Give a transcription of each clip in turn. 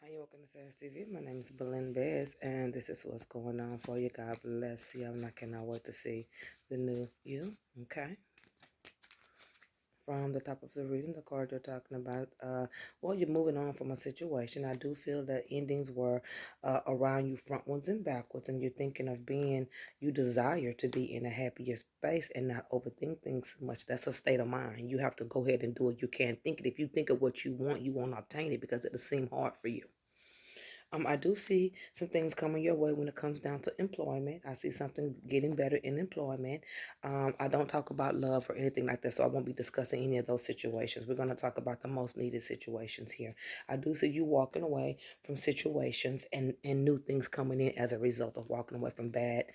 Hi, welcome to SAS TV. My name is Belen Bez, and this is what's going on for you. God bless you. I cannot wait to see the new you. Okay. From the top of the reading, the card you're talking about, well, you're moving on from a situation. I do feel that endings were around you frontwards and backwards, and you're thinking of being, you desire to be in a happier space and not overthink things so much. That's a state of mind. You have to go ahead and do it. You can't think it. If you think of what you want, you won't obtain it because it'll seem hard for you. I do see some things coming your way when it comes down to employment. I see something getting better in employment. I don't talk about love or anything like that, so I won't be discussing any of those situations. We're going to talk about the most needed situations here. I do see you walking away from situations and new things coming in as a result of walking away from bad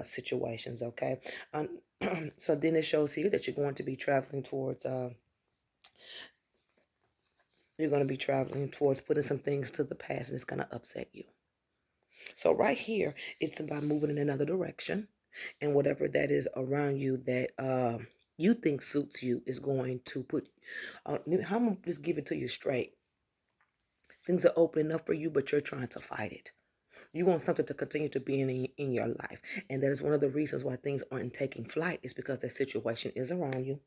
situations, okay? So then it shows here that you're going to be traveling towards... you're going to be traveling towards putting some things to the past, and it's going to upset you. So right here, it's about moving in another direction, and whatever that is around you that you think suits you is going to put. I'm gonna just give it to you straight. Things are opening up for you, but you're trying to fight it. You want something to continue to be in your life, and that is one of the reasons why things aren't taking flight. Is because that situation is around you.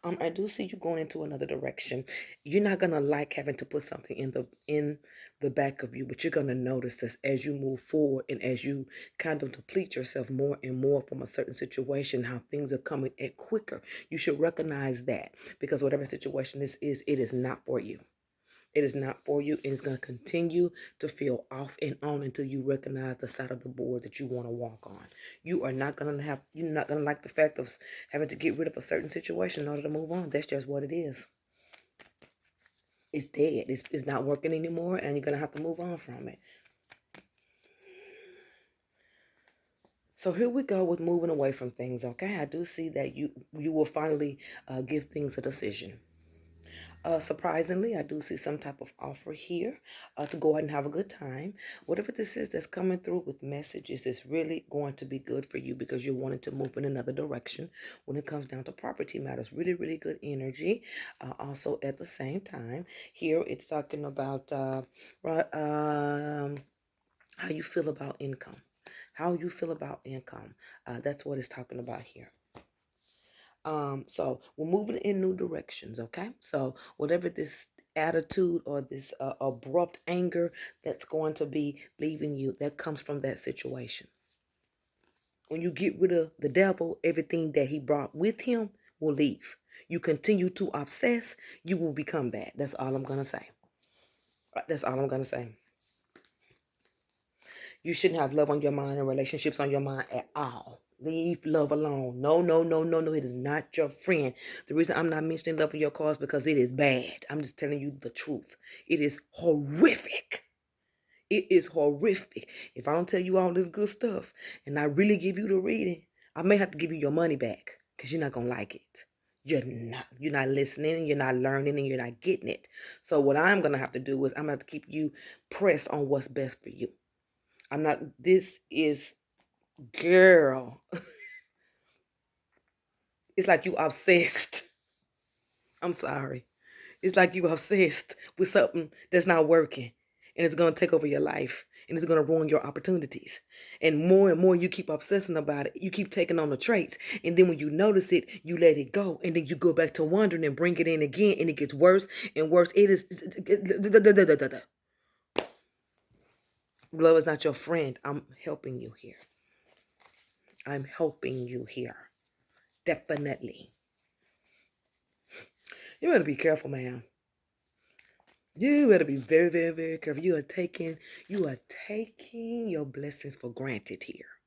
I do see you going into another direction. You're not gonna like having to put something in the back of you, but you're gonna notice this as you move forward and as you kind of deplete yourself more and more from a certain situation, how things are coming at quicker. You should recognize that because whatever situation this is, it is not for you. It is not for you, and it's going to continue to feel off and on until you recognize the side of the board that you want to walk on. You're not going to like the fact of having to get rid of a certain situation in order to move on. That's just what it is. It's dead. It's not working anymore, and you're going to have to move on from it. So here we go with moving away from things, okay? I do see that you will finally give things a decision. Surprisingly, I do see some type of offer here to go ahead and have a good time. Whatever this is that's coming through with messages is really going to be good for you because you're wanting to move in another direction when it comes down to property matters. Really, really good energy. Also, at the same time, here it's talking about how you feel about income. How you feel about income. That's what it's talking about here. So we're moving in new directions, okay? So whatever this attitude or this abrupt anger that's going to be leaving you, that comes from that situation. When you get rid of the devil, everything that he brought with him will leave. You continue to obsess, you will become bad. That's all I'm going to say. That's all I'm going to say. You shouldn't have love on your mind and relationships on your mind at all. Leave love alone. No, no, no, no, no. It is not your friend. The reason I'm not mentioning love in your cause because it is bad. I'm just telling you the truth. It is horrific. It is horrific. If I don't tell you all this good stuff and I really give you the reading, I may have to give you your money back because you're not going to like it. You're not listening, you're not learning, and you're not getting it. So what I'm going to have to do is I'm going to have to keep you pressed on what's best for you. This is, girl, it's like you obsessed. I'm sorry. It's like you obsessed with something that's not working, and it's going to take over your life, and it's going to ruin your opportunities. And more you keep obsessing about it, you keep taking on the traits, and then when you notice it, you let it go, and then you go back to wondering and bring it in again, and it gets worse and worse. It is... Love is not your friend. I'm helping you here. I'm helping you here. Definitely. You better be careful, ma'am. You better be very, very, very careful. You are taking your blessings for granted here.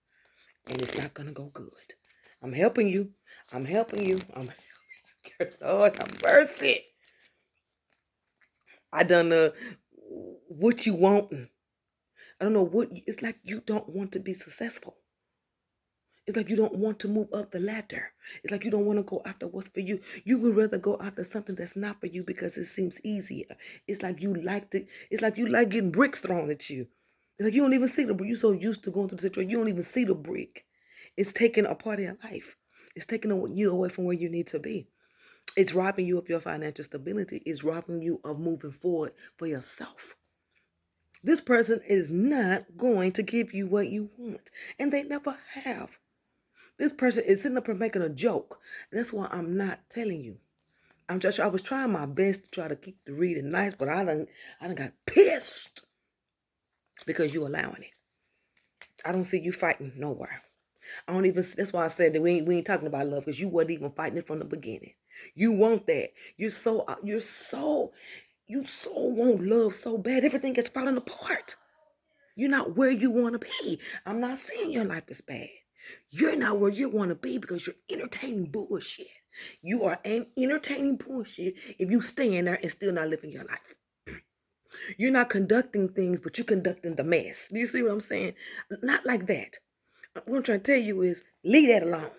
And it's not gonna go good. I'm helping you. I'm helping you. I'm Lord have mercy. I don't know what you want. I don't know it's like you don't want to be successful. It's like you don't want to move up the ladder. It's like you don't want to go after what's for you. You would rather go after something that's not for you because it seems easier. It's like you like getting bricks thrown at you. It's like you don't even see the brick. You're so used to going through the situation, you don't even see the brick. It's taking a part of your life. It's taking you away from where you need to be. It's robbing you of your financial stability. It's robbing you of moving forward for yourself. This person is not going to give you what you want, and they never have. This person is sitting up here making a joke. That's why I'm not telling you. I was trying my best to try to keep the reading nice, but I done got pissed because you allowing it. I don't see you fighting nowhere. I don't even. That's why I said that we ain't talking about love, because you wasn't even fighting it from the beginning. You want that. You so want love so bad. Everything gets falling apart. You're not where you want to be. I'm not saying your life is bad. You're not where you want to be because you're entertaining bullshit. You are entertaining bullshit if you stay in there and still not living your life. You're not conducting things, but you're conducting the mess. Do you see what I'm saying? Not like that. What I'm trying to tell you is leave that alone.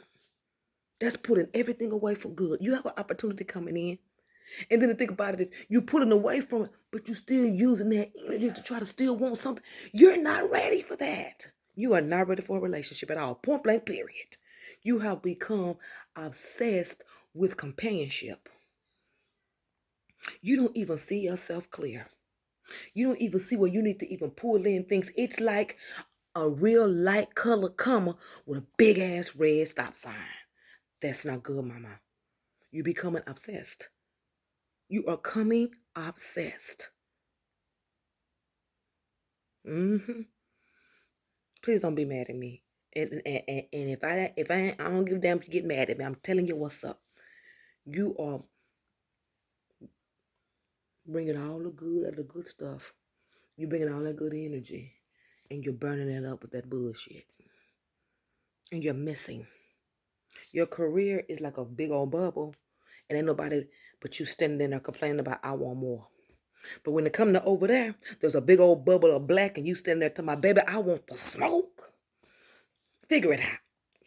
That's putting everything away from good. You have an opportunity coming in. And then the thing about it is you pulling away from it, but you still using that energy to try to still want something. You're not ready for that. You are not ready for a relationship at all. Point blank, period. You have become obsessed with companionship. You don't even see yourself clear. You don't even see where you need to even pull in things. It's like a real light color comma with a big ass red stop sign. That's not good, mama. You're becoming obsessed. You are coming obsessed. Please don't be mad at me. And if I don't give a damn if you get mad at me, I'm telling you what's up. You are bringing all the good of the good stuff. You're bringing all that good energy, and you're burning it up with that bullshit. And you're missing. Your career is like a big old bubble, and ain't nobody but you standing there complaining about I want more. But when it come to over there, there's a big old bubble of black, and you standing there to my baby, I want the smoke. Figure it out.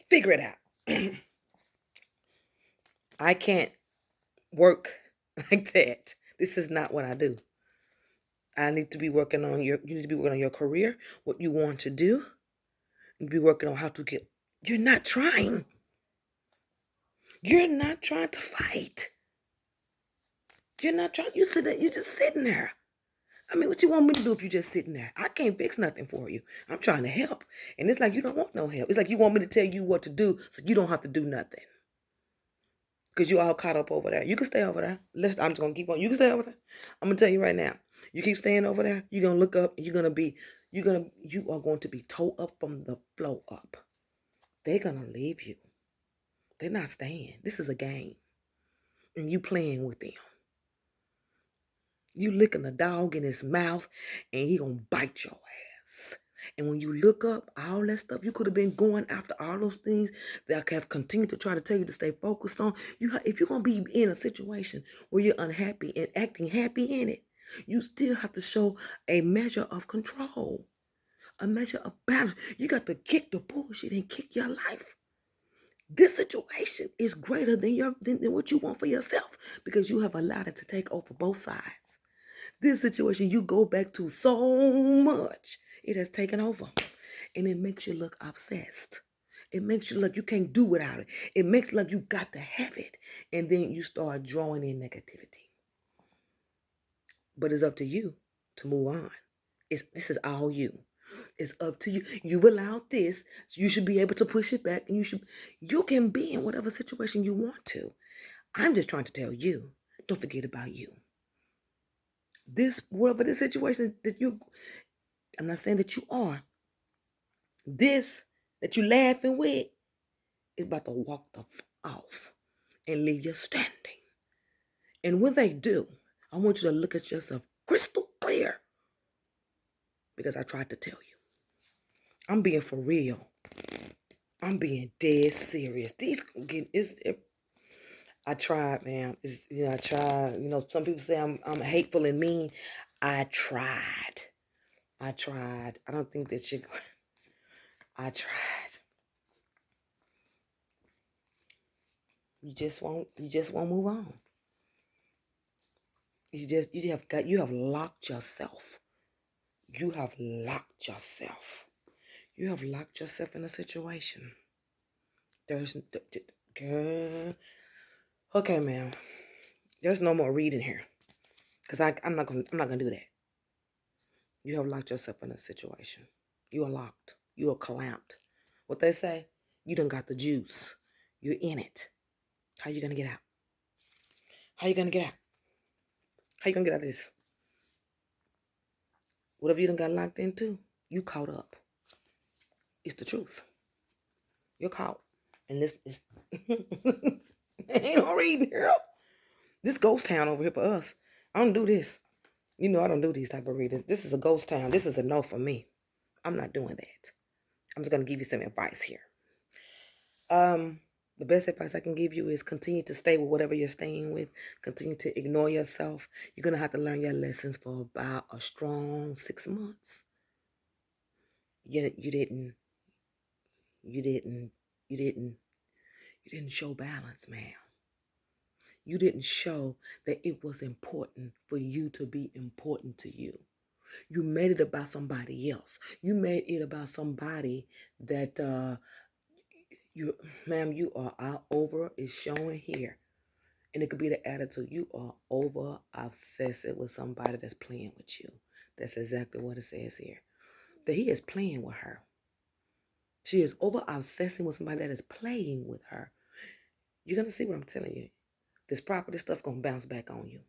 Figure it out. I can't work like that. This is not what I do. I need to be working on you need to be working on your career, what you want to do. You be working on how to get. You're not trying. You're not trying to fight. You're not trying. You're just sitting there. I mean, what you want me to do if you're just sitting there? I can't fix nothing for you. I'm trying to help. And it's like you don't want no help. It's like you want me to tell you what to do so you don't have to do nothing. Because you're all caught up over there. You can stay over there. I'm just going to keep on. You can stay over there. I'm going to tell you right now. You keep staying over there, you're going to look up and you are going to be towed up from the flow up. They're going to leave you. They're not staying. This is a game. And you playing with them. You licking a dog in his mouth and he going to bite your ass. And when you look up all that stuff, you could have been going after all those things that I have continued to try to tell you to stay focused on. If you're going to be in a situation where you're unhappy and acting happy in it, you still have to show a measure of control, a measure of balance. You got to kick the bullshit and kick your life. This situation is greater than what you want for yourself because you have allowed it to take over both sides. This situation you go back to so much. It has taken over. And it makes you look obsessed. It makes you look you can't do without it. It makes you look you got to have it. And then you start drawing in negativity. But it's up to you to move on. This is all you. It's up to you. You've allowed this, so you should be able to push it back, and you can be in whatever situation you want to. I'm just trying to tell you, don't forget about you. Whatever the situation I'm not saying that you are. This that you laughing with is about to walk the off and leave you standing. And when they do, I want you to look at yourself crystal clear because I tried to tell you. I'm being for real. I'm being dead serious. I tried, man. I tried. Some people say I'm hateful and mean. I tried. I don't think that you're going. I tried. You just won't move on. You have locked yourself. You have locked yourself. You have locked yourself in a situation. Girl. Okay, ma'am. There's no more reading here. Because I'm not gonna do that. You have locked yourself in a situation. You are locked. You are clamped. What they say, you done got the juice. You're in it. How you gonna get out? How you gonna get out? How you gonna get out of this? Whatever you done got locked into, you caught up. It's the truth. You're caught. And this is ain't no reading here. This ghost town over here for us. I don't do this. You know I don't do these type of readings. This is a ghost town. This is a no for me. I'm not doing that. I'm just gonna give you some advice here. The best advice I can give you is continue to stay with whatever you're staying with. Continue to ignore yourself. You're gonna have to learn your lessons for about a strong 6 months. You didn't show balance, man. You didn't show that it was important for you to be important to you. You made it about somebody else. You made it about somebody that you are out over is showing here. And it could be the attitude. You are over obsessed with somebody that's playing with you. That's exactly what it says here. That he is playing with her. She is over obsessing with somebody that is playing with her. You're going to see what I'm telling you. This property stuff going to bounce back on you.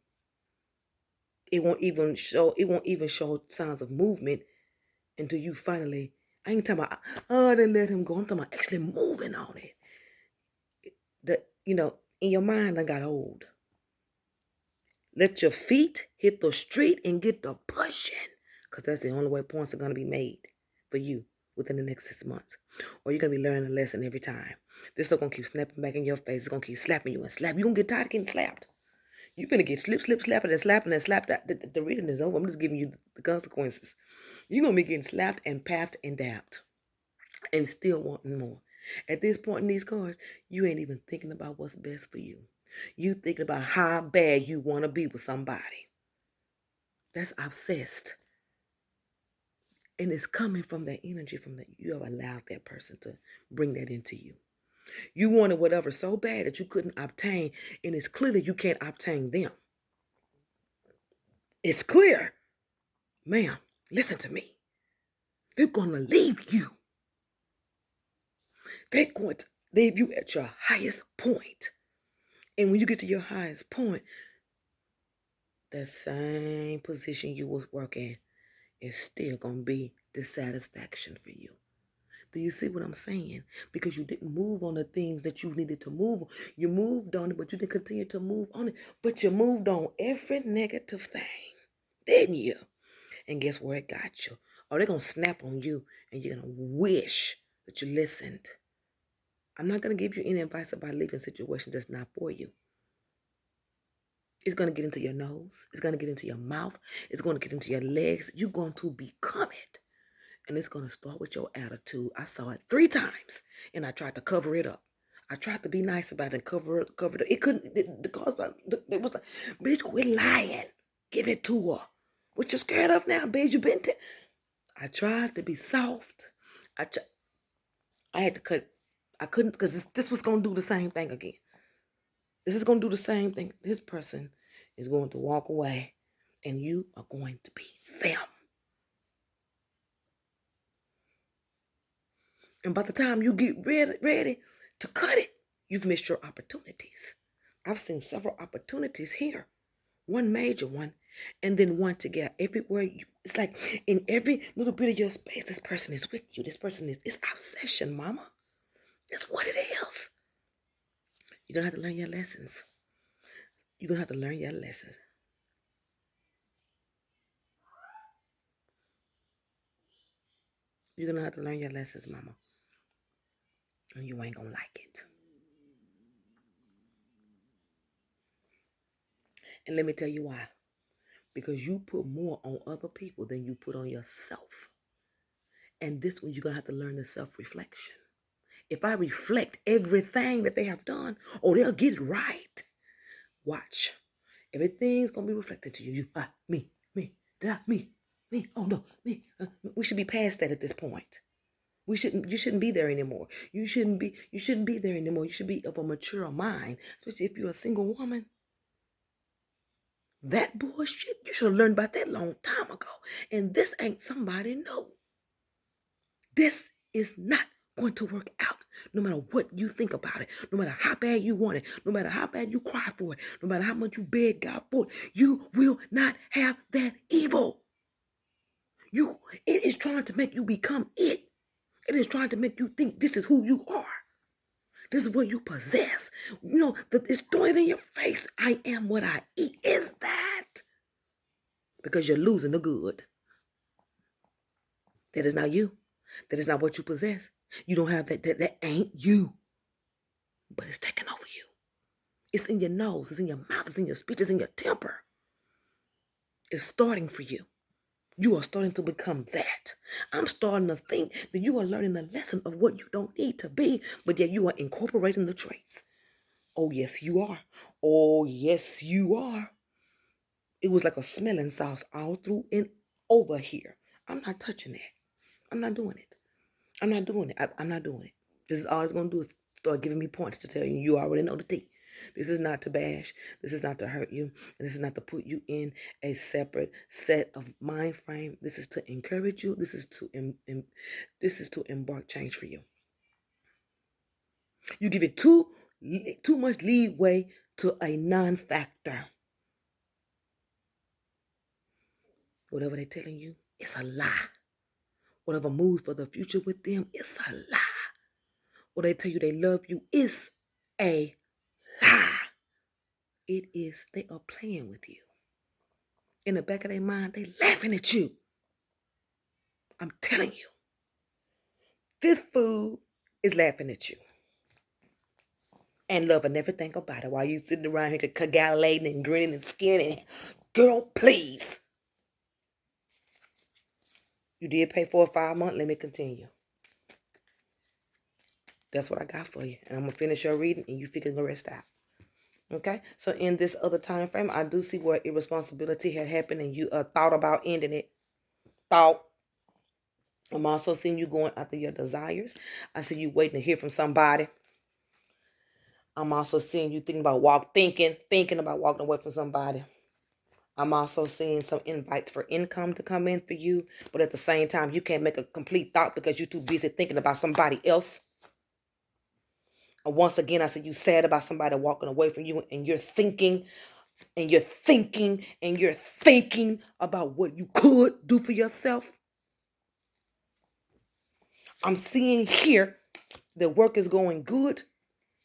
It won't even show signs of movement until you finally, I ain't talking about, oh, they let him go. I'm talking about actually moving on it. That, in your mind, I got old. Let your feet hit the street and get the pushing. Because that's the only way points are going to be made for you within the next 6 months. Or you're going to be learning a lesson every time. This stuff going to keep snapping back in your face. It's going to keep slapping you and slap. You're going to get tired of getting slapped. You're going to get slapping and slapping and slapped. The reading is over. I'm just giving you the consequences. You're going to be getting slapped and papped and dapped. And still wanting more. At this point in these cards, you ain't even thinking about what's best for you. You thinking about how bad you want to be with somebody. That's obsessed. And it's coming from that energy from that you have allowed that person to bring that into you. You wanted whatever so bad that you couldn't obtain, and it's clearly you can't obtain them. It's clear. Ma'am, listen to me. They're going to leave you. They're going to leave you at your highest point. And when you get to your highest point, that same position you was working is still going to be dissatisfaction for you. Do you see what I'm saying? Because you didn't move on the things that you needed to move on. You moved on it, but you didn't continue to move on it. But you moved on every negative thing, didn't you? And guess where it got you? Oh, they're going to snap on you, and you're going to wish that you listened. I'm not going to give you any advice about leaving situations that's not for you. It's going to get into your nose. It's going to get into your mouth. It's going to get into your legs. You're going to become it. And it's going to start with your attitude. I saw it 3 times, and I tried to cover it up. I tried to be nice about it and cover it. It couldn't. It was like, bitch, quit lying. Give it to her. What you scared of now, bitch? You been. I tried to be soft. I had to cut. I couldn't because this was going to do the same thing again. This is going to do the same thing. This person is going to walk away, and you are going to be them. And by the time you get ready to cut it, you've missed your opportunities. I've seen several opportunities here. One major one, and then one to get everywhere. It's like in every little bit of your space, this person is with you. This person it's obsession, mama. That's what it is. You're going to have to learn your lessons. You're going to have to learn your lessons. You're going to have to learn your lessons, mama. And you ain't going to like it. And let me tell you why. Because you put more on other people than you put on yourself. And this one, you're going to have to learn the self-reflection. If I reflect everything that they have done, they'll get it right. Watch. Everything's going to be reflected to you. You, me, oh no, me. We should be past that at this point. You shouldn't be there anymore. You shouldn't be there anymore. You should be of a mature mind, especially if you're a single woman. That bullshit, you should have learned about that long time ago. And this ain't somebody new. This is not going to work out no matter what you think about it, no matter how bad you want it, no matter how bad you cry for it, no matter how much you beg God for it. You will not have that evil. It is trying to make you become it. It is trying to make you think this is who you are. This is what you possess. You know, it's throwing it in your face. I am what I eat. Is that? Because you're losing the good. That is not you. That is not what you possess. You don't have that. That ain't you. But it's taking over you. It's in your nose. It's in your mouth. It's in your speech. It's in your temper. It's starting for you. You are starting to become that. I'm starting to think that you are learning the lesson of what you don't need to be, but yet you are incorporating the traits. Oh, yes, you are. Oh, yes, you are. It was like a smelling sauce all through and over here. I'm not touching that. I'm not doing it. I'm not doing it. I'm not doing it. This is all it's going to do is start giving me points to tell you. You already know the tea. This is not to bash. This is not to hurt you. This is not to put you in a separate set of mind frame. This is to encourage you. This is to embark change for you. You give it too much leeway to a non-factor. Whatever they're telling you, it's a lie. Whatever moves for the future with them, it's a lie. What they tell you they love you is a lie. It is, they are playing with you. In the back of their mind, they laughing at you. I'm telling you. This food is laughing at you. And loving everything about it while you sitting around here cagalating and grinning and skinning. Girl, please. You did pay 4 or 5 months. Let me continue. That's what I got for you. And I'm going to finish your reading and you figure the rest out. Okay? So in this other time frame, I do see where irresponsibility had happened and you thought about ending it. I'm also seeing you going after your desires. I see you waiting to hear from somebody. I'm also seeing you thinking about thinking about walking away from somebody. I'm also seeing some invites for income to come in for you. But at the same time, you can't make a complete thought because you're too busy thinking about somebody else. And once again, I said you sad about somebody walking away from you and you're thinking and you're thinking and you're thinking about what you could do for yourself. I'm seeing here the work is going good.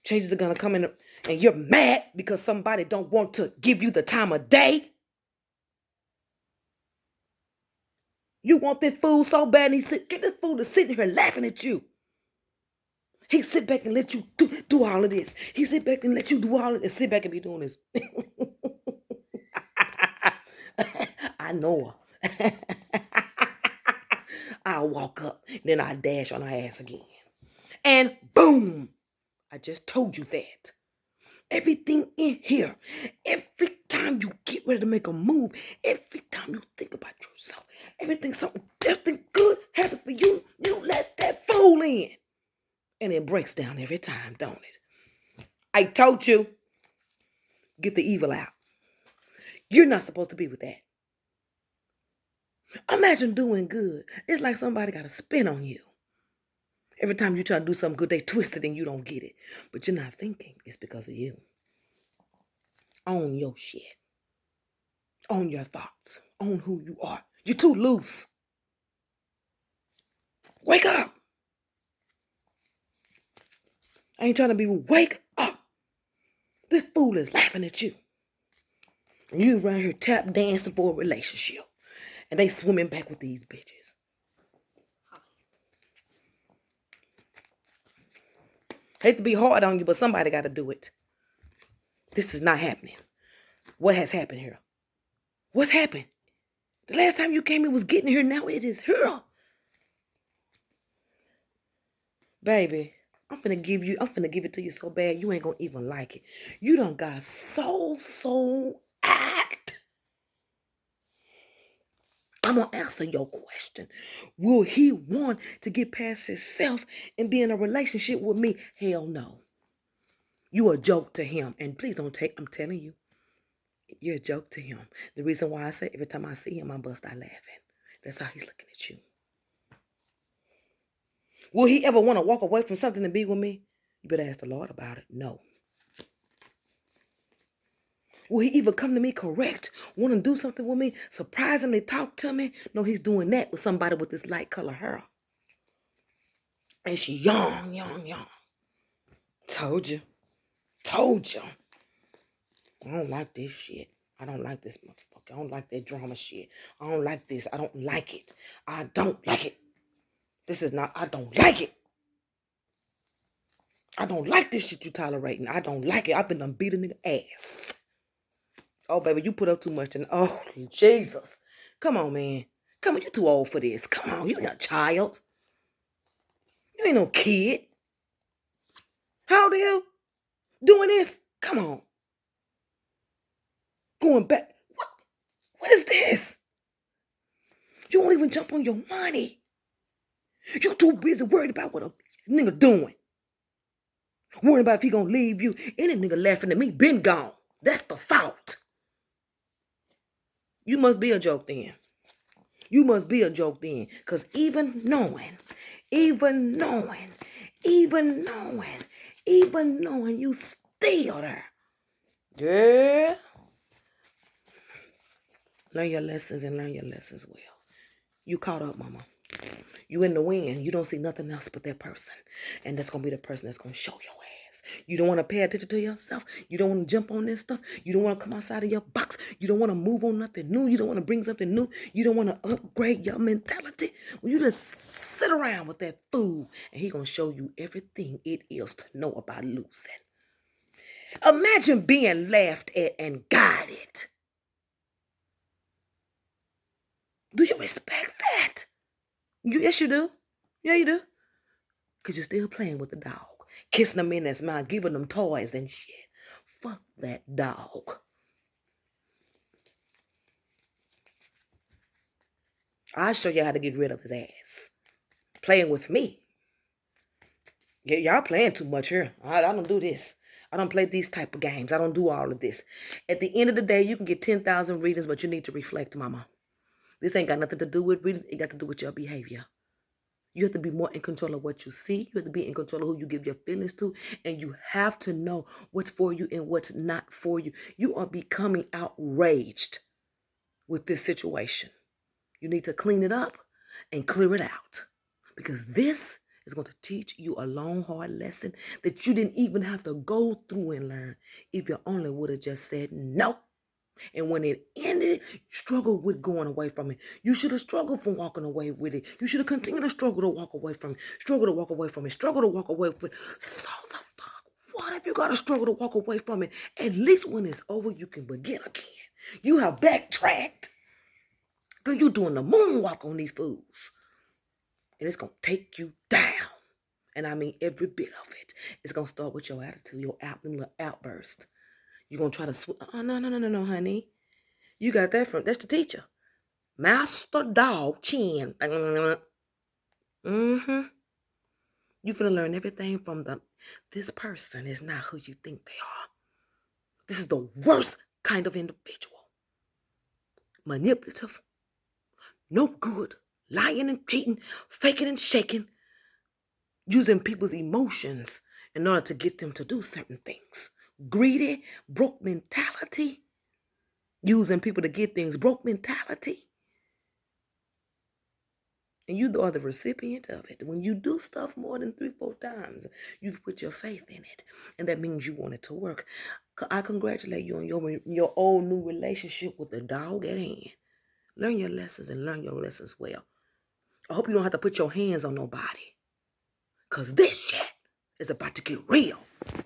Changes are going to come in and you're mad because somebody don't want to give you the time of day. You want this food so bad and get this fool to sitting here laughing at you. He sit back and let you do all of this. He sit back and let you do all of this. Sit back and be doing this. I know her. I'll walk up, then I dash on her ass again. And boom, I just told you that. Everything in here, every time you get ready to make a move, every time you think about yourself, something good happen for you, you let that fool in. And it breaks down every time, don't it? I told you, get the evil out. You're not supposed to be with that. Imagine doing good. It's like somebody got a spin on you. Every time you try to do something good, they twist it and you don't get it. But you're not thinking it's because of you. Own your shit. Own your thoughts. Own who you are. You're too loose. Wake up. I ain't trying to be rude. Wake up. This fool is laughing at you. And you around here tap dancing for a relationship. And they swimming back with these bitches. Hate to be hard on you, but somebody got to do it. This is not happening. What has happened here? What's happened? The last time you came, it was getting here. Now it is here. Baby, I'm finna give it to you so bad, you ain't gonna even like it. You done got so act. I'm gonna answer your question. Will he want to get past himself and be in a relationship with me? Hell no. You a joke to him. And please don't take, I'm telling you, You're a joke to him. The reason why I say every time I see him, I bust out laughing. That's how he's looking at you. Will he ever want to walk away from something to be with me? You better ask the Lord about it. No. Will he even come to me correct? Want to do something with me? Surprisingly talk to me? No, he's doing that with somebody with this light color hair. And she young. Told you. Told you. I don't like this shit. I don't like this motherfucker. I don't like that drama shit. I don't like this. I don't like it. I don't like it. This is not, I don't like it. I don't like this shit you tolerating. I don't like it. I've been done beat a nigga ass. Oh, baby, you put up too much. Oh, Jesus. Come on, man. Come on, you too old for this. Come on, you ain't a child. You ain't no kid. How old are you? Doing this? Come on. Going back. What is this? You won't even jump on your money. You're too busy worried about what a nigga doing. Worrying about if he gonna leave you. Any nigga laughing at me been gone. That's the fault. You must be a joke then. You must be a joke then. Because even knowing you still there. Yeah. Learn your lessons and learn your lessons well. You caught up, mama. You in the wind. You don't see nothing else but that person. And that's going to be the person that's going to show your ass. You don't want to pay attention to yourself. You don't want to jump on this stuff. You don't want to come outside of your box. You don't want to move on nothing new. You don't want to bring something new. You don't want to upgrade your mentality. Well, you just sit around with that fool and he going to show you everything it is to know about losing. Imagine being laughed at and guided. Do you respect that? Yes, you do. Yeah, you do. Because you're still playing with the dog. Kissing them in his mouth, giving them toys and shit. Fuck that dog. I'll show you how to get rid of his ass. Playing with me. Yeah, y'all playing too much here. I don't do this. I don't play these type of games. I don't do all of this. At the end of the day, you can get 10,000 readings, but you need to reflect, mama. This ain't got nothing to do with readings. It got to do with your behavior. You have to be more in control of what you see. You have to be in control of who you give your feelings to. And you have to know what's for you and what's not for you. You are becoming outraged with this situation. You need to clean it up and clear it out. Because this is going to teach you a long, hard lesson that you didn't even have to go through and learn if you only would have just said no. And when it ended, you struggled with going away from it. You should have struggled from walking away with it. You should have continued to struggle to walk away from it. Struggle to walk away from it. Struggle to walk away from it. So the fuck, what if you got to struggle to walk away from it? At least when it's over, you can begin again. You have backtracked. Because you're doing the moonwalk on these fools. And it's going to take you down. And I mean every bit of it. It's going to start with your attitude, your little outburst. You're going to try to oh, no, honey. You got that from, that's the teacher. Master Dog Chin. Mm-hmm. You're going to learn everything from them. This person is not who you think they are. This is the worst kind of individual. Manipulative. No good. Lying and cheating. Faking and shaking. Using people's emotions in order to get them to do certain things. Greedy, broke mentality. Using people to get things, broke mentality. And you are the recipient of it. When you do stuff more than 3-4 times, you've put your faith in it. And that means you want it to work. I congratulate you on your old new relationship with the dog at hand. Learn your lessons and learn your lessons well. I hope you don't have to put your hands on nobody. Because this shit is about to get real.